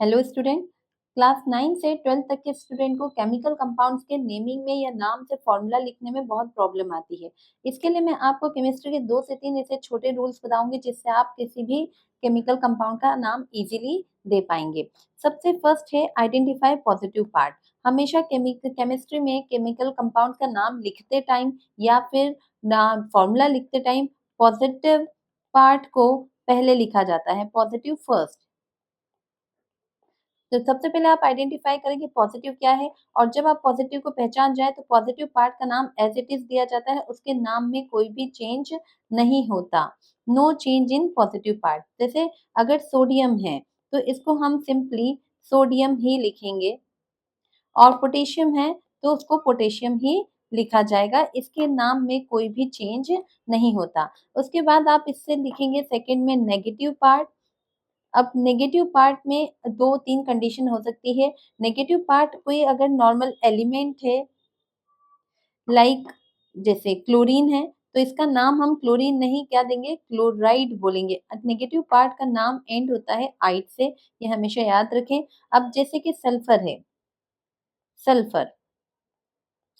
Hello student. Class 9 से 12 तक के स्टूडेंट को केमिकल कंपाउंड्स के नेमिंग में या नाम से फॉर्मूला लिखने में बहुत प्रॉब्लम आती है। इसके लिए मैं आपको केमिस्ट्री के 2 से 3 ऐसे छोटे रूल्स बताऊंगी जिससे आप किसी भी केमिकल कंपाउंड का नाम इजीली दे पाएंगे। सबसे फर्स्ट है आइडेंटिफाई पॉजिटिव पार्ट। हमेशा केमिस्ट्री में केमिकल कंपाउंड का नाम लिखते टाइम या फिर फॉर्मूला लिखते टाइम पॉजिटिव पार्ट को पहले लिखा जाता है, पॉजिटिव फर्स्ट। तो सबसे पहले आप आइडेंटिफाई करें कि पॉजिटिव क्या है, और जब आप पॉजिटिव को पहचान जाए तो पॉजिटिव पार्ट का नाम एज इट इज दिया जाता है, उसके नाम में कोई भी चेंज नहीं होता। No change in positive part. जैसे अगर सोडियम है तो इसको हम सिंपली सोडियम ही लिखेंगे, और पोटेशियम है तो उसको पोटेशियम ही लिखा जाएगा, इसके नाम में कोई भी चेंज नहीं होता। उसके बाद आप इससे लिखेंगे सेकंड में नेगेटिव पार्ट। अब नेगेटिव पार्ट में 2-3 कंडीशन हो सकती है। नेगेटिव पार्ट कोई अगर नॉर्मल एलिमेंट है, लाइक जैसे क्लोरीन है, तो इसका नाम हम क्लोरीन नहीं क्या देंगे, क्लोराइड बोलेंगे। नेगेटिव पार्ट का नाम एंड होता है आइड से, ये हमेशा याद रखें। अब जैसे कि सल्फर है, सल्फर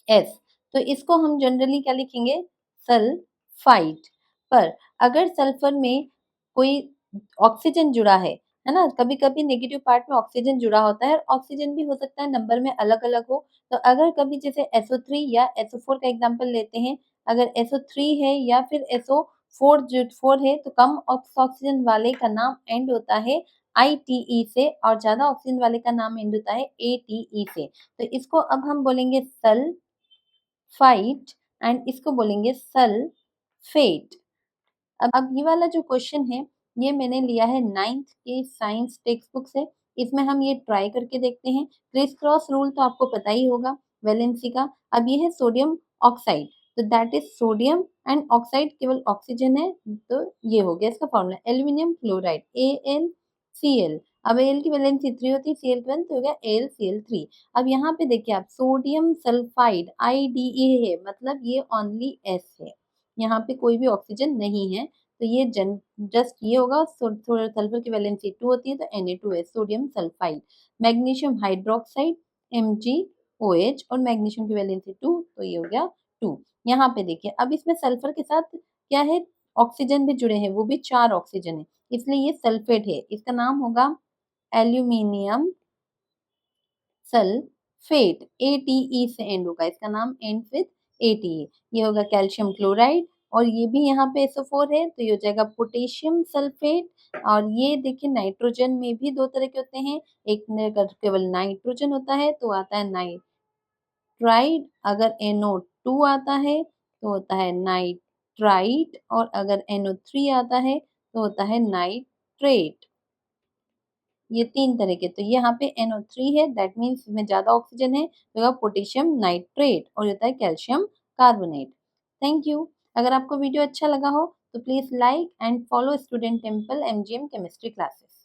एस, तो इसको हम जनरली क्या लिखेंगे, सल्फाइड। पर अगर सल्फर में कोई ऑक्सीजन जुड़ा है ना, कभी कभी नेगेटिव पार्ट में ऑक्सीजन जुड़ा होता है, ऑक्सीजन भी हो सकता है नंबर में अलग अलग हो। तो अगर कभी जैसे SO3 या SO4 का एग्जांपल लेते हैं, अगर SO3 है या फिर SO4 है तो कम ऑक्सीजन वाले का नाम एंड होता है ITE से, और ज्यादा ऑक्सीजन वाले का नाम एंड होता है ATE से। तो इसको अब हम बोलेंगे सल्फाइड एंड इसको बोलेंगे सल्फेट। अब ये वाला जो क्वेश्चन है ये मैंने लिया है 9th के साइंस टेक्स्ट बुक से। इसमें हम ये ट्राई करके देखते हैं। क्रिस क्रॉस रूल तो आपको पता ही होगा वैलेंसी का। अब ये है सोडियम ऑक्साइड, तो that is sodium and oxide केवल ऑक्सीजन है, तो ये हो गया इसका फॉर्मूला। Aluminium chloride AlCl। अब Al की वैलेंसी 3 होती है, Cl की 1, तो हो गया AlCl3। अब यहाँ पे देखिए आप, सोडियम सल्फाइड IDE है, मतलब ये ओनली S है, यहाँ पे कोई भी ऑक्सीजन नहीं है, तो ये जस्ट ये होगा। सल्फर की वैलेंसी 2 होती है तो Na2H, sodium sulphide. Magnesium hydroxide MgOH, और मैग्नीशियम की वैलेंसी 2, तो ये हो गया 2। यहाँ पे देखिए अब इसमें सल्फर के साथ क्या है, ऑक्सीजन भी जुड़े हैं, वो भी 4 ऑक्सीजन है, इसलिए ये सल्फेट है। इसका नाम होगा एल्यूमिनियम सल्फेट। ATE से एंड होगा, इसका नाम एंड विथ ATE। ये होगा कैल्शियम क्लोराइड, और ये भी यहाँ पे SO4 है तो ये हो जाएगा पोटेशियम सल्फेट। और ये देखिए नाइट्रोजन में भी 2 तरह के होते हैं, एक में अगर केवल नाइट्रोजन होता है तो आता है नाइट्राइड, अगर NO2 आता है तो होता है नाइट्राइट, और अगर NO3 आता है तो होता है नाइट्रेट। ये 3 तरह के। तो यहाँ पे NO3 है, दैट मीन्स इसमें ज्यादा ऑक्सीजन है, तो पोटेशियम नाइट्रेट, और होता है कैल्शियम कार्बोनेट। Thank you. अगर आपको वीडियो अच्छा लगा हो तो please like and follow student temple MGM chemistry classes.